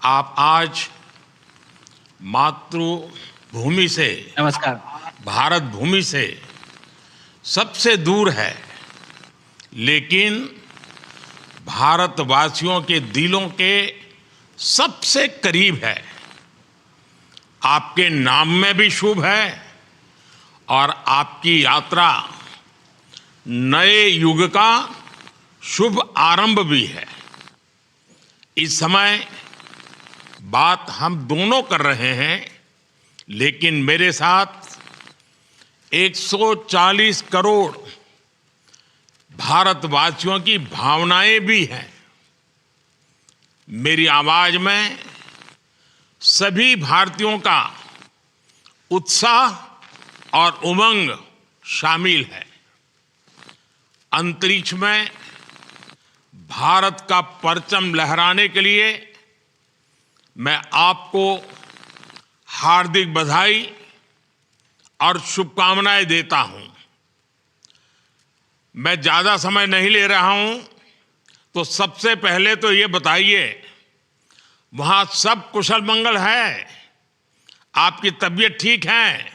आप आज मातृभूमि से, नमस्कार। भारत भूमि से सबसे दूर है, लेकिन भारतवासियों के दिलों के सबसे करीब है। आपके नाम में भी शुभ है और आपकी यात्रा नए युग का शुभ आरंभ भी है। इस समय बात हम दोनों कर रहे हैं, लेकिन मेरे साथ 140 करोड़ भारतवासियों की भावनाएं भी हैं। मेरी आवाज में सभी भारतीयों का उत्साह और उमंग शामिल है। अंतरिक्ष में भारत का परचम लहराने के लिए मैं आपको हार्दिक बधाई और शुभकामनाएं देता हूं। मैं ज्यादा समय नहीं ले रहा हूं, तो सबसे पहले तो ये बताइए, वहां सब कुशल मंगल है? आपकी तबीयत ठीक है?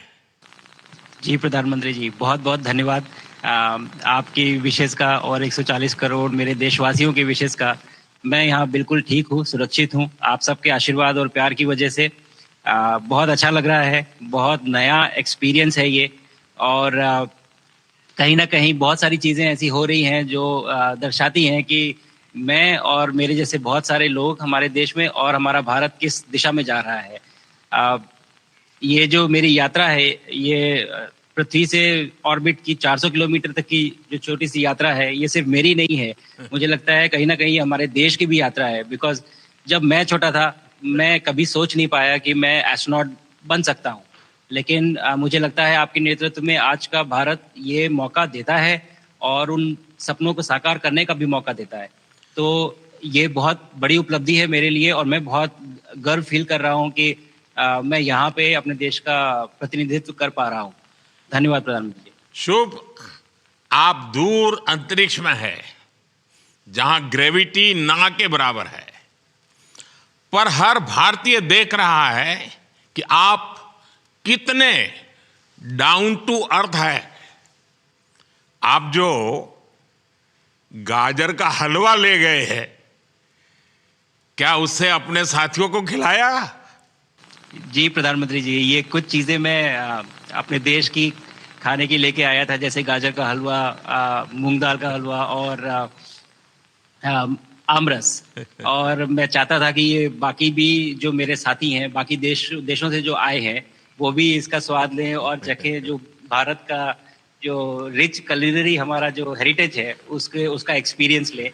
जी प्रधानमंत्री जी, बहुत बहुत धन्यवाद आपकी विशेष का और 140 करोड़ मेरे देशवासियों की विशेष का। मैं यहाँ बिल्कुल ठीक हूँ, सुरक्षित हूँ। आप सबके आशीर्वाद और प्यार की वजह से बहुत अच्छा लग रहा है। बहुत नया एक्सपीरियंस है ये, और कहीं ना कहीं बहुत सारी चीज़ें ऐसी हो रही हैं जो दर्शाती हैं कि मैं और मेरे जैसे बहुत सारे लोग हमारे देश में और हमारा भारत किस दिशा में जा रहा है। ये जो मेरी यात्रा है, ये पृथ्वी से ऑर्बिट की 400 किलोमीटर तक की जो छोटी सी यात्रा है, ये सिर्फ मेरी नहीं है। मुझे लगता है कहीं ना कहीं हमारे देश की भी यात्रा है। बिकॉज जब मैं छोटा था, मैं कभी सोच नहीं पाया कि मैं एस्ट्रोनॉट बन सकता हूँ, लेकिन मुझे लगता है आपके नेतृत्व में आज का भारत ये मौका देता है और उन सपनों को साकार करने का भी मौका देता है। तो ये बहुत बड़ी उपलब्धि है मेरे लिए, और मैं बहुत गर्व फील कर रहा हूँ कि मैं यहाँ पे अपने देश का प्रतिनिधित्व कर पा रहा हूँ। धन्यवाद प्रधानमंत्री जी। शुभ। आप दूर अंतरिक्ष में है, जहां ग्रेविटी ना के बराबर है, पर हर भारतीय देख रहा है कि आप कितने डाउन टू अर्थ है। आप जो गाजर का हलवा ले गए हैं, क्या उससे अपने साथियों को खिलाया? जी प्रधानमंत्री जी, ये कुछ चीज़ें मैं अपने देश की खाने की लेके आया था, जैसे गाजर का हलवा, मूंग दाल का हलवा और आमरस। और मैं चाहता था कि ये बाकी भी जो मेरे साथी हैं, बाकी देशों से जो आए हैं, वो भी इसका स्वाद लें और चखें, जो भारत का जो रिच कुलिनरी हमारा जो हेरिटेज है, उसका एक्सपीरियंस लें।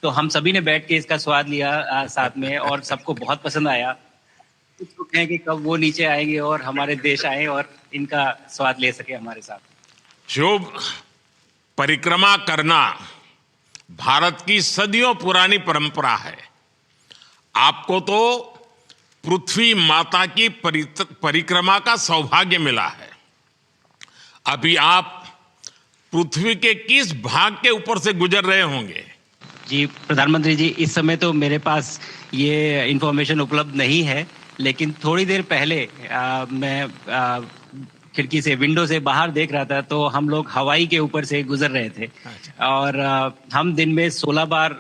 तो हम सभी ने बैठ के इसका स्वाद लिया साथ में, और सबको बहुत पसंद आया। कुछ लोग हैं कि कब वो नीचे आएंगे और हमारे देश आए और इनका स्वाद ले सके हमारे साथ। शुभ। परिक्रमा करना भारत की सदियों पुरानी परंपरा है। आपको तो पृथ्वी माता की परिक्रमा का सौभाग्य मिला है। अभी आप पृथ्वी के किस भाग के ऊपर से गुजर रहे होंगे? जी प्रधानमंत्री जी, इस समय तो मेरे पास ये इंफॉर्मेशन उपलब्ध नहीं है, लेकिन थोड़ी देर पहले मैं खिड़की से, विंडो से बाहर देख रहा था, तो हम लोग हवाई के ऊपर से गुजर रहे थे। और हम दिन में 16 बार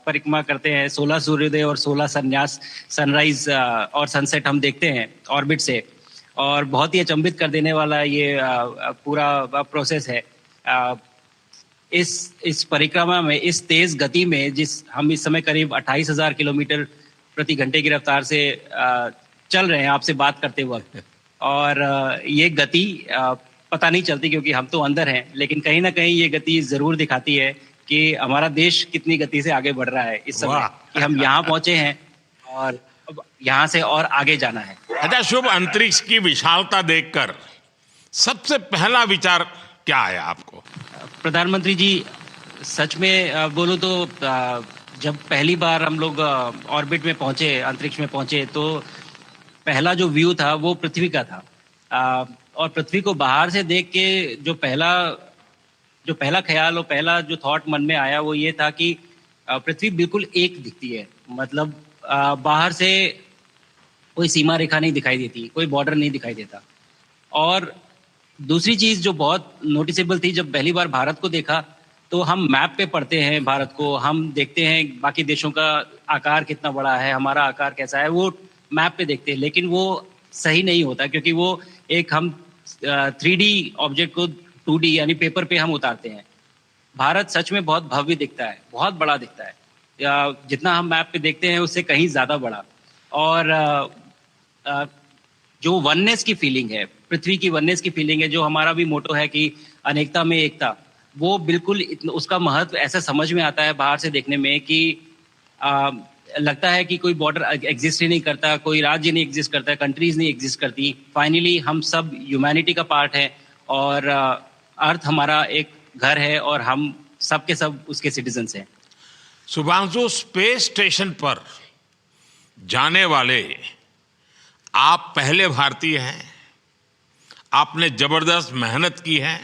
परिक्रमा करते हैं। 16 सूर्योदय और 16 संन्यास, सनराइज और सनसेट हम देखते हैं ऑर्बिट से। और बहुत ही अचंभित कर देने वाला ये पूरा प्रोसेस है। इस परिक्रमा में, इस तेज गति में, हम इस समय करीब 28,000 किलोमीटर प्रति घंटे की रफ्तार से चल रहे हैं आपसे बात करते वक्त। और ये गति पता नहीं चलती क्योंकि हम तो अंदर हैं, लेकिन कहीं ना कहीं ये गति जरूर दिखाती है कि हमारा देश कितनी गति से आगे बढ़ रहा है इस समय, कि हम यहाँ पहुंचे हैं और अब यहाँ से और आगे जाना है। अच्छा शुभ, अंतरिक्ष की विशालता देखकर सबसे पहला विचार क्या आया आपको? प्रधानमंत्री जी, सच में बोलूं तो जब पहली बार हम लोग ऑर्बिट में पहुंचे, अंतरिक्ष में पहुंचे, तो पहला जो व्यू था वो पृथ्वी का था। और पृथ्वी को बाहर से देख के जो पहला ख्याल और पहला जो थॉट मन में आया वो ये था कि पृथ्वी बिल्कुल एक दिखती है। मतलब बाहर से कोई सीमा रेखा नहीं दिखाई देती, कोई बॉर्डर नहीं दिखाई देता। और दूसरी चीज जो बहुत नोटिसेबल थी, जब पहली बार भारत को देखा तो हम मैप पे पढ़ते हैं भारत को, हम देखते हैं बाकी देशों का आकार कितना बड़ा है, हमारा आकार कैसा है, वो मैप पे देखते हैं, लेकिन वो सही नहीं होता, क्योंकि वो एक हम 3D ऑब्जेक्ट को 2D यानी पेपर पे हम उतारते हैं। भारत सच में बहुत भव्य दिखता है, बहुत बड़ा दिखता है, जितना हम मैप पे देखते हैं उससे कहीं ज्यादा बड़ा। और जो वननेस की फीलिंग है, पृथ्वी की वननेस की फीलिंग है, जो हमारा भी मोटो है कि अनेकता में एकता, वो बिल्कुल उसका महत्व ऐसा समझ में आता है बाहर से देखने में कि लगता है कि कोई बॉर्डर एग्जिस्ट ही नहीं करता, कोई राज्य नहीं एग्जिस्ट करता, कंट्रीज नहीं एग्जिस्ट करती। फाइनली हम सब ह्यूमैनिटी का पार्ट है और अर्थ हमारा एक घर है और हम सब के सब उसके सिटीजन्स हैं। शुभांशु, स्पेस स्टेशन पर जाने वाले आप पहले भारतीय हैं। आपने जबरदस्त मेहनत की है,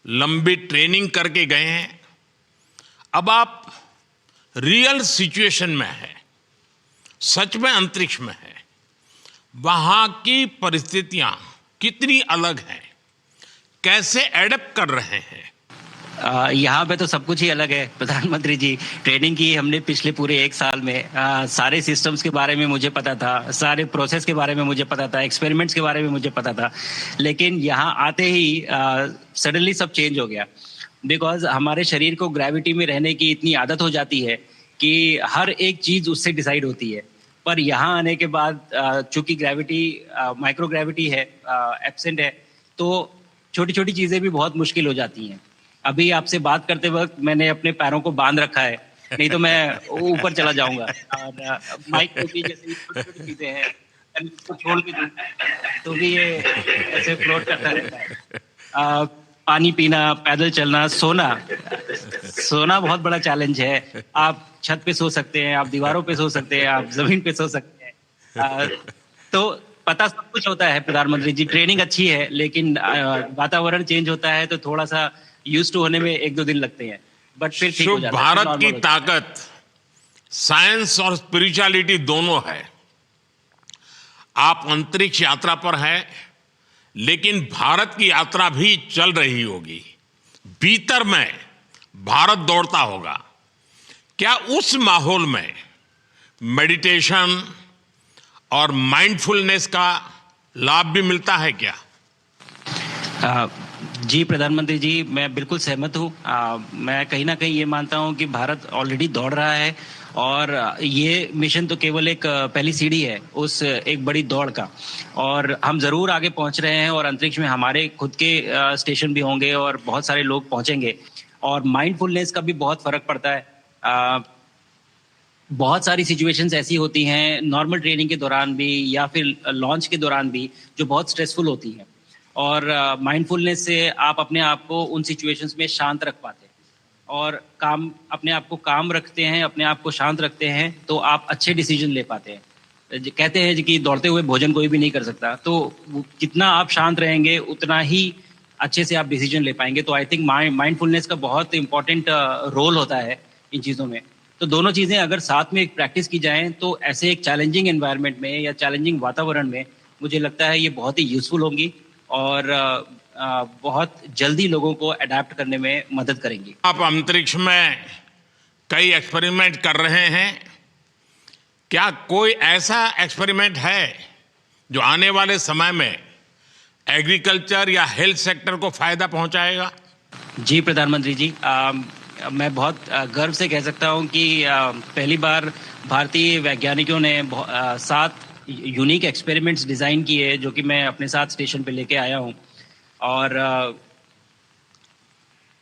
लंबी ट्रेनिंग करके गए हैं। अब आप रियल सिचुएशन में हैं, सच में अंतरिक्ष में हैं। वहां की परिस्थितियां कितनी अलग हैं, कैसे एडप्ट कर रहे हैं? यहाँ पे तो सब कुछ ही अलग है प्रधानमंत्री जी। ट्रेनिंग की हमने पिछले पूरे 1 साल में, सारे सिस्टम्स के बारे में मुझे पता था, सारे प्रोसेस के बारे में मुझे पता था, एक्सपेरिमेंट्स के बारे में मुझे पता था, लेकिन यहाँ आते ही सडनली सब चेंज हो गया। बिकॉज हमारे शरीर को ग्रेविटी में रहने की इतनी आदत हो जाती है कि हर एक चीज उससे डिसाइड होती है। पर यहाँ आने के बाद चूंकि ग्रेविटी माइक्रो ग्रेविटी है, एब्सेंट है, तो छोटी छोटी चीजें भी बहुत मुश्किल हो जाती हैं। अभी आपसे बात करते वक्त मैंने अपने पैरों को बांध रखा है, नहीं तो मैं ऊपर चला जाऊंगा। और माइक को भी जैसे छोटी चीजें हैं, इसको छोड़ के दूं तो भी ये ऐसे फ्लोट करता रहता है। पानी पीना, पैदल चलना, सोना बहुत बड़ा चैलेंज है। आप छत पे सो सकते हैं, आप दीवारों पे सो सकते हैं, आप जमीन पे सो सकते हैं। तो पता सब कुछ होता है प्रधानमंत्री जी, ट्रेनिंग अच्छी है, लेकिन वातावरण चेंज होता है तो थोड़ा सा यूज्ड टू होने में 1-2 दिन लगते हैं, बट फिर ठीक हो जाता है। भारत की ताकत साइंस और स्पिरिचुअलिटी दोनों है। आप अंतरिक्ष यात्रा पर हैं, लेकिन भारत की यात्रा भी चल रही होगी। भीतर में भारत दौड़ता होगा। क्या उस माहौल में मेडिटेशन और माइंडफुलनेस का लाभ भी मिलता है क्या? जी प्रधानमंत्री जी, मैं बिल्कुल सहमत हूँ। मैं कहीं ना कहीं ये मानता हूँ कि भारत ऑलरेडी दौड़ रहा है और ये मिशन तो केवल एक पहली सीढ़ी है उस एक बड़ी दौड़ का, और हम जरूर आगे पहुंच रहे हैं और अंतरिक्ष में हमारे खुद के स्टेशन भी होंगे और बहुत सारे लोग पहुंचेंगे। और माइंडफुलनेस का भी बहुत फर्क पड़ता है। बहुत सारी सिचुएशंस ऐसी होती हैं नॉर्मल ट्रेनिंग के दौरान भी या फिर लॉन्च के दौरान भी, जो बहुत स्ट्रेसफुल होती हैं, और माइंडफुलनेस से आप अपने आप को उन सिचुएशंस में शांत रख पाते हैं और अपने आप को काम रखते हैं, अपने आप को शांत रखते हैं, तो आप अच्छे डिसीजन ले पाते हैं। कहते हैं कि दौड़ते हुए भोजन कोई भी नहीं कर सकता, तो जितना आप शांत रहेंगे उतना ही अच्छे से आप डिसीजन ले पाएंगे। तो आई थिंक माइंडफुलनेस का बहुत इंपॉर्टेंट रोल होता है इन चीज़ों में। तो दोनों चीज़ें अगर साथ में एक प्रैक्टिस की जाएं तो ऐसे एक चैलेंजिंग एनवायरनमेंट में या चैलेंजिंग वातावरण में मुझे लगता है ये बहुत ही यूजफुल होंगी और बहुत जल्दी लोगों को अडेप्ट करने में मदद करेंगी। आप अंतरिक्ष में कई एक्सपेरिमेंट कर रहे हैं। क्या कोई ऐसा एक्सपेरिमेंट है जो आने वाले समय में एग्रीकल्चर या हेल्थ सेक्टर को फायदा पहुंचाएगा? जी प्रधानमंत्री जी, मैं बहुत गर्व से कह सकता हूं कि पहली बार भारतीय वैज्ञानिकों ने 7 यूनिक एक्सपेरिमेंट्स डिज़ाइन किए, जो कि मैं अपने साथ स्टेशन पे लेके आया हूं। और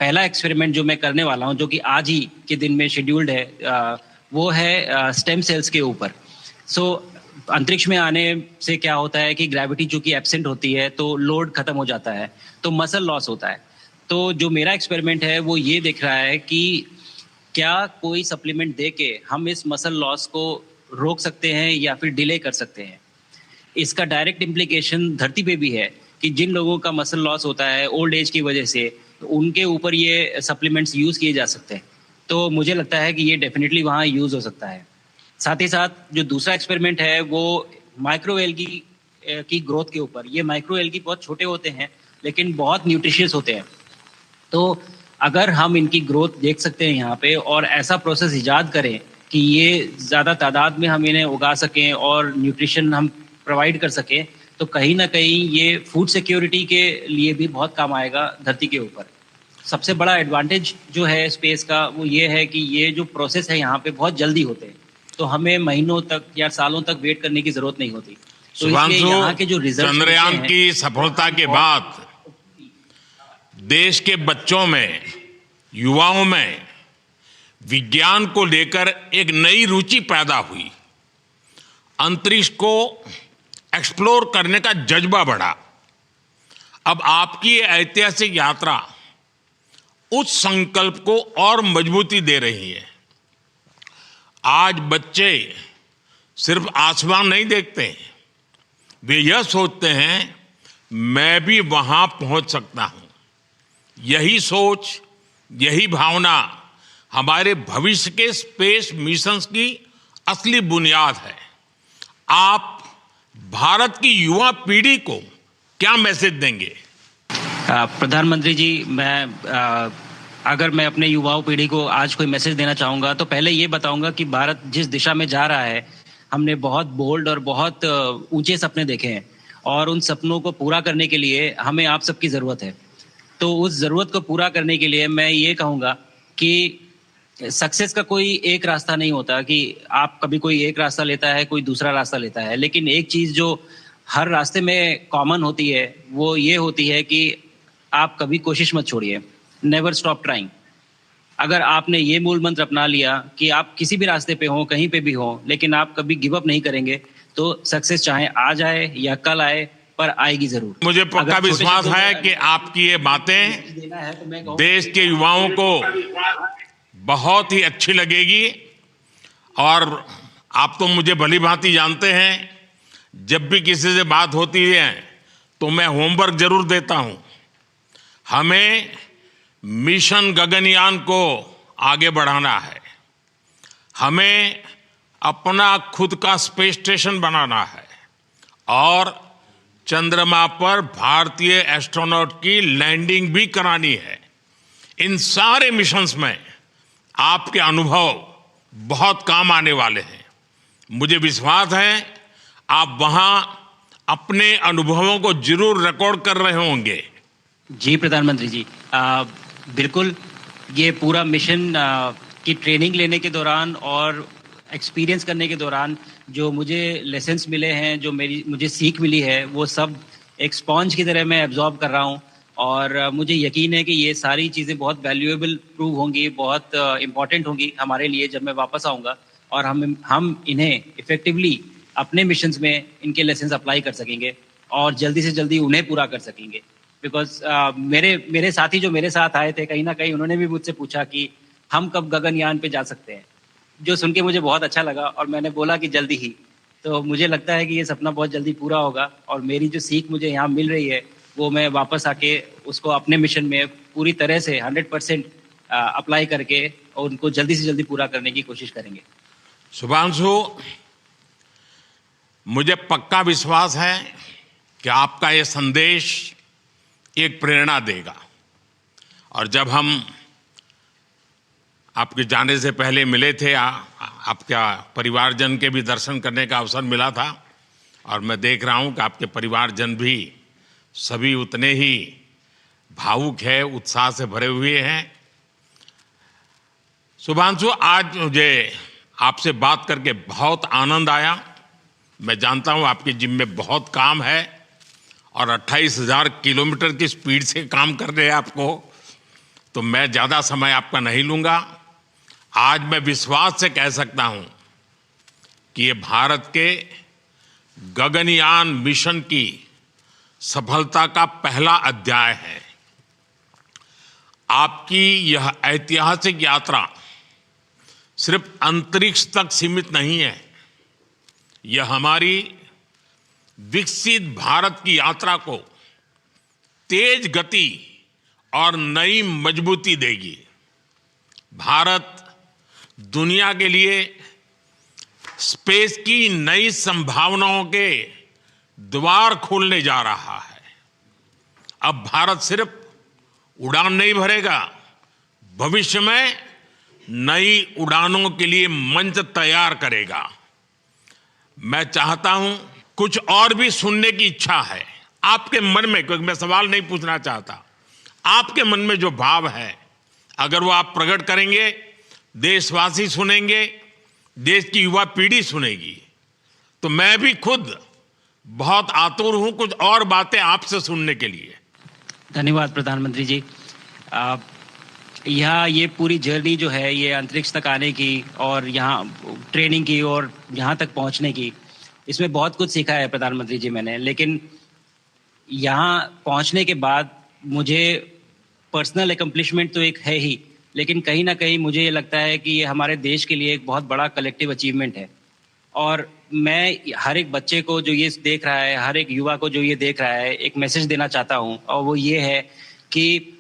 पहला एक्सपेरिमेंट जो मैं करने वाला हूं, जो कि आज ही के दिन में शेड्यूल्ड है, वो है स्टेम सेल्स के ऊपर। अंतरिक्ष में आने से क्या होता है कि ग्रेविटी चूंकि एब्सेंट होती है तो लोड खत्म हो जाता है, तो मसल लॉस होता है। तो जो मेरा एक्सपेरिमेंट है वो ये देख रहा है कि क्या कोई सप्लीमेंट दे के हम इस मसल लॉस को रोक सकते हैं या फिर डिले कर सकते हैं। इसका डायरेक्ट इम्प्लीकेशन धरती पे भी है कि जिन लोगों का मसल लॉस होता है ओल्ड एज की वजह से, उनके ऊपर ये सप्लीमेंट्स यूज़ किए जा सकते हैं। तो मुझे लगता है कि ये डेफिनेटली वहाँ यूज़ हो सकता है। साथ ही साथ जो दूसरा एक्सपेरिमेंट है वो माइक्रो एल्गी की ग्रोथ के ऊपर। ये माइक्रो एल्गी बहुत छोटे होते हैं लेकिन बहुत न्यूट्रिशियस होते हैं। तो अगर हम इनकी ग्रोथ देख सकते हैं यहाँ पे और ऐसा प्रोसेस इजाद करें कि ये ज़्यादा तादाद में हम इन्हें उगा सकें और न्यूट्रिशन हम प्रोवाइड कर सकें, तो कहीं ना कहीं ये फूड सिक्योरिटी के लिए भी बहुत काम आएगा धरती के ऊपर। सबसे बड़ा एडवांटेज जो है स्पेस का वो ये है कि ये जो प्रोसेस है यहाँ पे बहुत जल्दी होते हैं, तो हमें महीनों तक या सालों तक वेट करने की जरूरत नहीं होती। तो इसलिए यहाँ के जो शुभांशु, रिजल्ट चंद्रयान की सफलता के बाद देश के बच्चों में, युवाओं में विज्ञान को लेकर एक नई रुचि पैदा हुई। अंतरिक्ष को एक्सप्लोर करने का जज्बा बढ़ा। अब आपकी ये ऐतिहासिक यात्रा उस संकल्प को और मजबूती दे रही है। आज बच्चे सिर्फ आसमान नहीं देखते, वे यह सोचते हैं मैं भी वहां पहुंच सकता हूं। यही सोच, यही भावना हमारे भविष्य के स्पेस मिशंस की असली बुनियाद है। आप भारत की युवा पीढ़ी को क्या मैसेज देंगे? प्रधानमंत्री जी, अगर मैं अपने युवाओं पीढ़ी को आज कोई मैसेज देना चाहूँगा तो पहले ये बताऊँगा कि भारत जिस दिशा में जा रहा है, हमने बहुत बोल्ड और बहुत ऊंचे सपने देखे हैं और उन सपनों को पूरा करने के लिए हमें आप सबकी ज़रूरत है। तो उस ज़रूरत को पूरा करने के लिए मैं ये कहूँगा कि सक्सेस का कोई एक रास्ता नहीं होता कि आप कभी कोई एक रास्ता लेता है, कोई दूसरा रास्ता लेता है, लेकिन एक चीज़ जो हर रास्ते में कॉमन होती है वो ये होती है कि आप कभी कोशिश मत छोड़िए, नेवर स्टॉप ट्राइंग। अगर आपने ये मूल मंत्र अपना लिया कि आप किसी भी रास्ते पे हो, कहीं पे भी हो, लेकिन आप कभी गिव अप नहीं करेंगे, तो सक्सेस चाहे आज आए या कल आए पर आएगी जरूर। मुझे पक्का विश्वास है कि आपकी ये बातें देश के युवाओं को बहुत ही अच्छी लगेगी। और आप तो मुझे भली भांति जानते हैं, जब भी किसी से बात होती है तो मैं होमवर्क जरूर देता हूं। हमें मिशन गगनयान को आगे बढ़ाना है, हमें अपना खुद का स्पेस स्टेशन बनाना है और चंद्रमा पर भारतीय एस्ट्रोनॉट की लैंडिंग भी करानी है। इन सारे मिशंस में आपके अनुभव बहुत काम आने वाले हैं। मुझे विश्वास है आप वहां अपने अनुभवों को जरूर रिकॉर्ड कर रहे होंगे। जी प्रधानमंत्री जी, बिल्कुल। ये पूरा मिशन की ट्रेनिंग लेने के दौरान और एक्सपीरियंस करने के दौरान जो मुझे लेसन्स मिले हैं, जो मुझे सीख मिली है, वो सब एक स्पॉन्ज की तरह मैं एब्जॉर्ब कर रहा हूँ। और मुझे यकीन है कि ये सारी चीज़ें बहुत वैल्यूएबल प्रूव होंगी, बहुत इम्पॉर्टेंट होंगी हमारे लिए जब मैं वापस आऊँगा और हम इन्हें इफ़ेक्टिवली अपने मिशंस में इनके लेसन्स अप्लाई कर सकेंगे और जल्दी से जल्दी उन्हें पूरा कर सकेंगे। बिकॉज मेरे साथी जो मेरे साथ आए थे, कहीं ना कहीं उन्होंने भी मुझसे पूछा कि हम कब गगनयान पे जा सकते हैं, जो सुन के मुझे बहुत अच्छा लगा और मैंने बोला कि जल्दी ही। तो मुझे लगता है कि ये सपना बहुत जल्दी पूरा होगा और मेरी जो सीख मुझे यहाँ मिल रही है वो मैं वापस आके उसको अपने मिशन में पूरी तरह से 100% अप्लाई करके और उनको जल्दी से जल्दी पूरा करने की कोशिश करेंगे। शुभांशु, मुझे पक्का विश्वास है कि आपका ये संदेश एक प्रेरणा देगा। और जब हम आपके जाने से पहले मिले थे, आपका परिवारजन के भी दर्शन करने का अवसर मिला था और मैं देख रहा हूं कि आपके परिवारजन भी सभी उतने ही भावुक है, उत्साह से भरे हुए हैं। शुभांशु, आज मुझे आपसे बात करके बहुत आनंद आया। मैं जानता हूं आपके जिम में बहुत काम है और 28,000 किलोमीटर की स्पीड से काम कर रहे हैं आपको, तो मैं ज़्यादा समय आपका नहीं लूँगा। आज मैं विश्वास से कह सकता हूं कि ये भारत के गगनयान मिशन की सफलता का पहला अध्याय है। आपकी यह ऐतिहासिक यात्रा सिर्फ अंतरिक्ष तक सीमित नहीं है, यह हमारी विकसित भारत की यात्रा को तेज गति और नई मजबूती देगी। भारत दुनिया के लिए स्पेस की नई संभावनाओं के द्वार खोलने जा रहा है। अब भारत सिर्फ उड़ान नहीं भरेगा, भविष्य में नई उड़ानों के लिए मंच तैयार करेगा। मैं चाहता हूं, कुछ और भी सुनने की इच्छा है आपके मन में, क्योंकि मैं सवाल नहीं पूछना चाहता, आपके मन में जो भाव है अगर वो आप प्रकट करेंगे, देशवासी सुनेंगे, देश की युवा पीढ़ी सुनेगी, तो मैं भी खुद बहुत आतुर हूं कुछ और बातें आपसे सुनने के लिए। धन्यवाद प्रधानमंत्री जी। यहाँ ये पूरी जर्नी जो है, ये अंतरिक्ष तक आने की और यहाँ ट्रेनिंग की और यहाँ तक पहुँचने की, इसमें बहुत कुछ सीखा है प्रधानमंत्री जी मैंने। लेकिन यहाँ पहुँचने के बाद मुझे पर्सनल एकम्प्लिशमेंट तो एक है ही, लेकिन कहीं ना कहीं मुझे ये लगता है कि ये हमारे देश के लिए एक बहुत बड़ा कलेक्टिव अचीवमेंट है। और मैं हर एक बच्चे को जो ये देख रहा है, हर एक युवा को जो ये देख रहा है, एक मैसेज देना चाहता हूँ, और वो ये है कि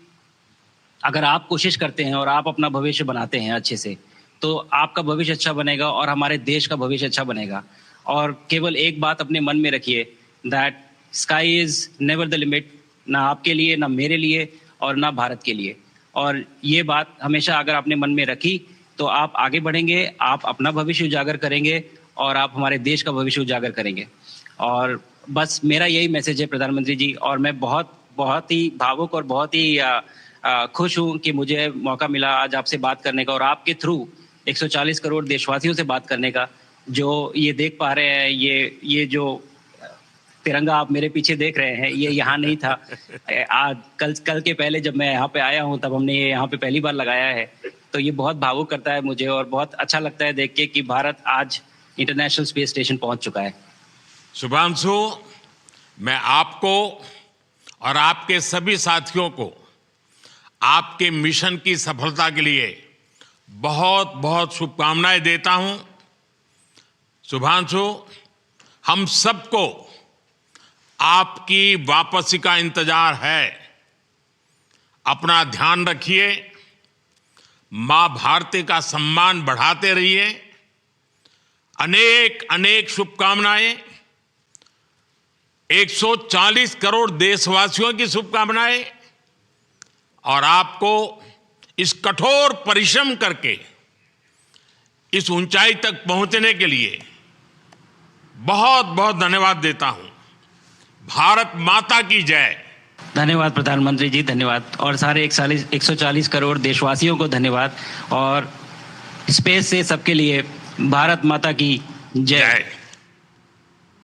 अगर आप कोशिश करते हैं और आप अपना भविष्य बनाते हैं अच्छे से, तो आपका भविष्य अच्छा बनेगा और हमारे देश का भविष्य अच्छा बनेगा। और केवल एक बात अपने मन में रखिए, that sky is never the limit, ना आपके लिए, ना मेरे लिए और ना भारत के लिए। और ये बात हमेशा अगर आपने मन में रखी तो आप आगे बढ़ेंगे, आप अपना भविष्य उजागर करेंगे और आप हमारे देश का भविष्य उजागर करेंगे। और बस मेरा यही मैसेज है प्रधानमंत्री जी। और मैं बहुत बहुत ही भावुक और बहुत ही खुश हूँ कि मुझे मौका मिला आज आपसे बात करने का और आपके थ्रू 140 करोड़ देशवासियों से बात करने का। जो ये देख पा रहे हैं, ये जो तिरंगा आप मेरे पीछे देख रहे हैं, ये यहाँ नहीं था। आज कल के पहले जब मैं यहाँ पे आया हूँ तब हमने ये यहाँ पे पहली बार लगाया है। तो ये बहुत भावुक करता है मुझे और बहुत अच्छा लगता है देख के कि भारत आज इंटरनेशनल स्पेस स्टेशन पहुँच चुका है। शुभांशु, मैं आपको और आपके सभी साथियों को आपके मिशन की सफलता के लिए बहुत बहुत शुभकामनाएं देता हूं। शुभांशु, हम सबको आपकी वापसी का इंतजार है। अपना ध्यान रखिए, मां भारती का सम्मान बढ़ाते रहिए। अनेक अनेक शुभकामनाएं, 140 करोड़ देशवासियों की शुभकामनाएं, और आपको इस कठोर परिश्रम करके इस ऊंचाई तक पहुंचने के लिए बहुत बहुत धन्यवाद देता हूं। भारत माता की जय। धन्यवाद प्रधानमंत्री जी, धन्यवाद। और सारे 140 करोड़ देशवासियों को धन्यवाद। और स्पेस से सबके लिए भारत माता की जय।